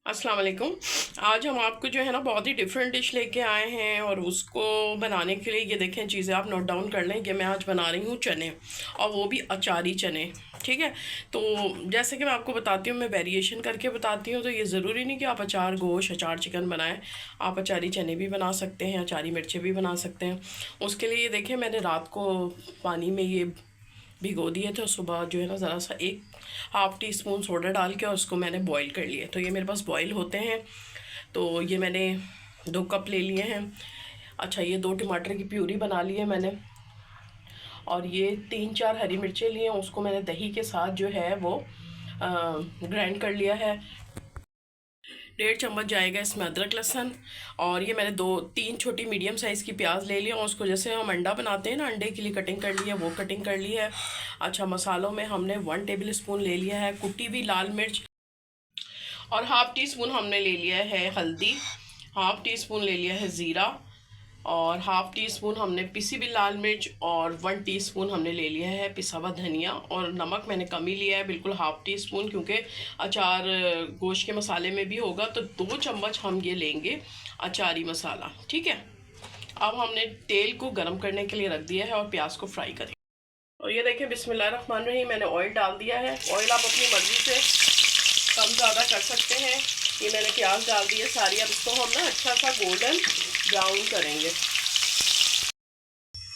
अस्सलाम वालेकुम। आज हम आपको जो है ना बहुत ही डिफरेंट डिश लेके आए हैं और उसको बनाने के लिए ये देखें चीज़ें आप नोट डाउन कर लें कि मैं आज बना रही हूँ चने, और वो भी अचारी चने। ठीक है, तो जैसे कि मैं आपको बताती हूँ, मैं वेरिएशन करके बताती हूँ, तो ये ज़रूरी नहीं कि आप अचार गोश्त अचार चिकन बनाएं। आप अचारी चने भी बना सकते हैं, अचारी मिर्चें भी बना सकते हैं। उसके लिए ये देखें मैंने रात को पानी में ये भिगो दिए थे, और सुबह जो है ना ज़रा सा एक हाफ़ टी स्पून सोडा डाल के और उसको मैंने बॉईल कर लिए। तो ये मेरे पास बॉईल होते हैं, तो ये मैंने 2 कप ले लिए हैं। अच्छा, ये 2 टमाटर की प्यूरी बना ली है मैंने, और ये 3-4 हरी मिर्चें लिए हैं, उसको मैंने दही के साथ जो है वो ग्राइंड कर लिया है। 1.5 चम्मच जाएगा इसमें अदरक लहसुन, और ये मैंने 2-3 छोटी मीडियम साइज़ की प्याज ले लिया, और उसको जैसे हम अंडा बनाते हैं ना, अंडे के लिए कटिंग कर ली है, वो कटिंग कर ली है। अच्छा, मसालों में हमने 1 टेबल स्पून ले लिया है कुटी हुई लाल मिर्च, और हाफ़ टी स्पून हमने ले लिया है हल्दी, हाफ़ टी स्पून ले लिया है ज़ीरा, और हाफ़ टी स्पून हमने पिसी हुई लाल मिर्च, और 1 टीस्पून हमने ले लिया है पिसा हुआ धनिया, और नमक मैंने कम ही लिया है, बिल्कुल हाफ़ टी स्पून, क्योंकि अचार गोश्त के मसाले में भी होगा। तो 2 चम्मच हम ये लेंगे अचारी मसाला। ठीक है, अब हमने तेल को गर्म करने के लिए रख दिया है और प्याज को फ्राई करें। और ये देखें बिस्मिल्लाहिर्रहमानिर्रहीम, मैंने ऑयल डाल दिया है। ऑयल आप अपनी मर्ज़ी से कम ज़्यादा कर सकते हैं। ये मैंने प्याज डाल दी है सारी। अब इसको हम ना अच्छा सा गोल्डन ब्राउन करेंगे।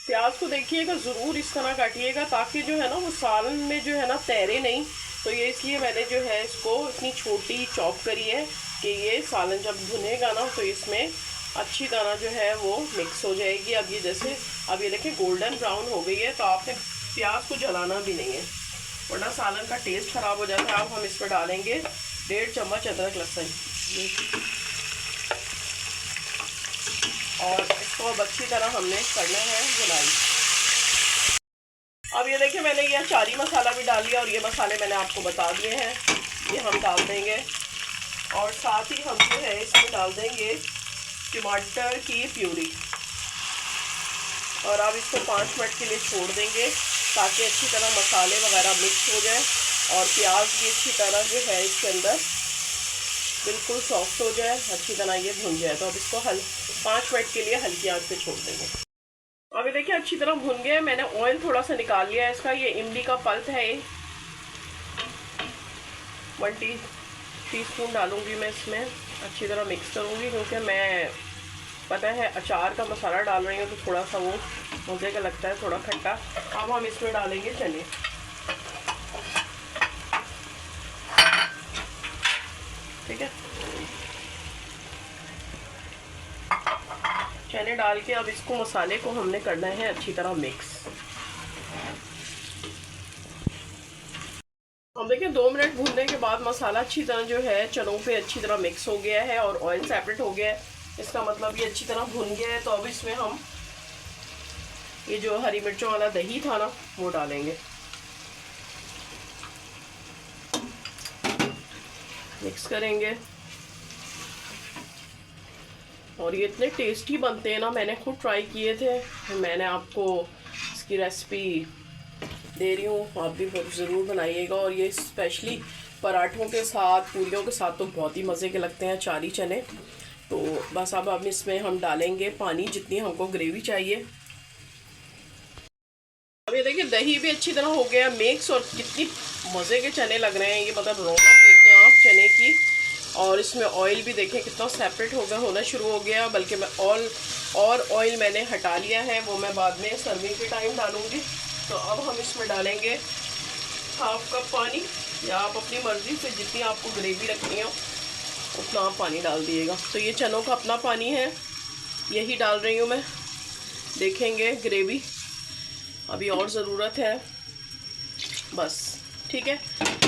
प्याज को देखिएगा, ज़रूर इस तरह काटिएगा ताकि जो है ना वो सालन में जो है ना तैरे नहीं। तो ये इसलिए मैंने जो है इसको इतनी छोटी चॉप करी है कि ये सालन जब भुनेगा ना तो इसमें अच्छी तरह जो है वो मिक्स हो जाएगी। अब ये जैसे अब ये देखें गोल्डन ब्राउन हो गई है, तो आपने प्याज को जलाना भी नहीं है, वरना सालन का टेस्ट ख़राब हो जाता है। अब हम इस पर डालेंगे 1.5 चम्मच अदरक लहसुन, और इसको अब अच्छी तरह हमने करना है भुनाई। अब ये देखिए मैंने ये अचारी मसाला भी डाल लिया, और ये मसाले मैंने आपको बता दिए हैं, ये हम डाल देंगे। और साथ ही हम जो है इसमें डाल देंगे टमाटर की प्यूरी, और अब इसको 5 मिनट के लिए छोड़ देंगे ताकि अच्छी तरह मसाले वगैरह मिक्स हो जाए, और प्याज भी अच्छी तरह जो है इसके अंदर बिल्कुल सॉफ्ट हो जाए, अच्छी तरह ये भुन जाए। तो अब इसको 5 मिनट के लिए हल्की आंच पे छोड़ देंगे। अभी देखिए अच्छी तरह भुन गया। मैंने ऑयल थोड़ा सा निकाल लिया है इसका। ये इमली का पल्प है, ये 1 टीस्पून डालूंगी मैं इसमें। अच्छी तरह मिक्स करूंगी, क्योंकि मैं पता है अचार का मसाला डाल रही हूँ तो थोड़ा सा वो मज़े का लगता है, थोड़ा खट्टा। अब हम इसमें डालेंगे चने। ठीक है, चने डाल के अब इसको मसाले को हमने करना है अच्छी तरह मिक्स। हम देखिए 2 मिनट भूनने के बाद मसाला अच्छी तरह जो है चनों पे अच्छी तरह मिक्स हो गया है, और ऑयल सेपरेट हो गया है। इसका मतलब ये अच्छी तरह भुन गया है। तो अब इसमें हम ये जो हरी मिर्चों वाला दही था ना वो डालेंगे, मिक्स करेंगे। और ये इतने टेस्टी बनते हैं ना, मैंने खुद ट्राई किए थे, मैंने आपको इसकी रेसिपी दे रही हूँ, आप भी ज़रूर बनाइएगा। और ये स्पेशली पराठों के साथ पूरियों के साथ तो बहुत ही मज़े के लगते हैं अचारी चने। तो बस अब इसमें हम डालेंगे पानी, जितनी हमको ग्रेवी चाहिए। अब ये देखिए दही भी अच्छी तरह हो गया मिक्स, और कितनी मज़े के चने लग रहे हैं ये, मतलब रौनक देखें आप चने की। और इसमें ऑयल भी देखें कितना सेपरेट होना शुरू हो गया, बल्कि मैं और ऑयल मैंने हटा लिया है, वो मैं बाद में सर्विंग के टाइम डालूंगी। तो अब हम इसमें डालेंगे 1/2 कप पानी, या आप अपनी मर्ज़ी से जितनी आपको ग्रेवी रखनी हो उतना आप पानी डाल दिएगा। तो ये चनों का अपना पानी है, यही डाल रही हूँ मैं। देखेंगे ग्रेवी अभी और ज़रूरत है बस। ठीक है,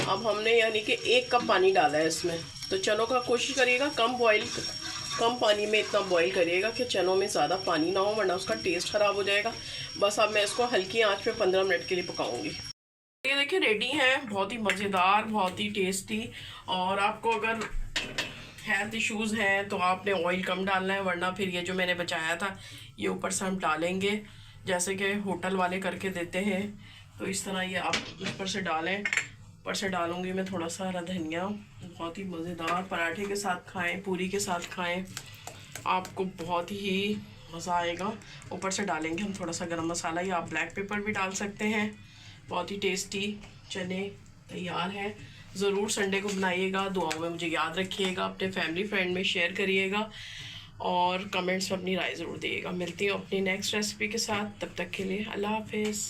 अब हमने यानी कि 1 कप पानी डाला है इसमें। तो चनों का कोशिश करिएगा कम पानी में इतना बॉईल करिएगा कि चनों में ज़्यादा पानी ना हो, वरना उसका टेस्ट ख़राब हो जाएगा। बस अब मैं इसको हल्की आंच पे 15 मिनट के लिए पकाऊंगी। ये देखिए रेडी है, बहुत ही मज़ेदार, बहुत ही टेस्टी। और आपको अगर हेल्थ इश्यूज़ हैं तो आपने ऑयल कम डालना है, वरना फिर ये जो मैंने बचाया था ये ऊपर से हम डालेंगे, जैसे कि होटल वाले करके देते हैं। तो इस तरह ये आप ऊपर से डालें, ऊपर से डालूंगी मैं थोड़ा सा हरा धनिया। बहुत ही मज़ेदार, पराठे के साथ खाएं, पूरी के साथ खाएं, आपको बहुत ही मज़ा आएगा। ऊपर से डालेंगे हम थोड़ा सा गरम मसाला, या आप ब्लैक पेपर भी डाल सकते हैं। बहुत ही टेस्टी चने तैयार हैं। ज़रूर संडे को बनाइएगा। दुआओं में मुझे याद रखिएगा, अपने फैमिली फ्रेंड में शेयर करिएगा और कमेंट्स में अपनी राय ज़रूर दिएगा। मिलती हूँ अपनी नेक्स्ट रेसिपी के साथ, तब तक के लिए अल्लाह हाफिज़।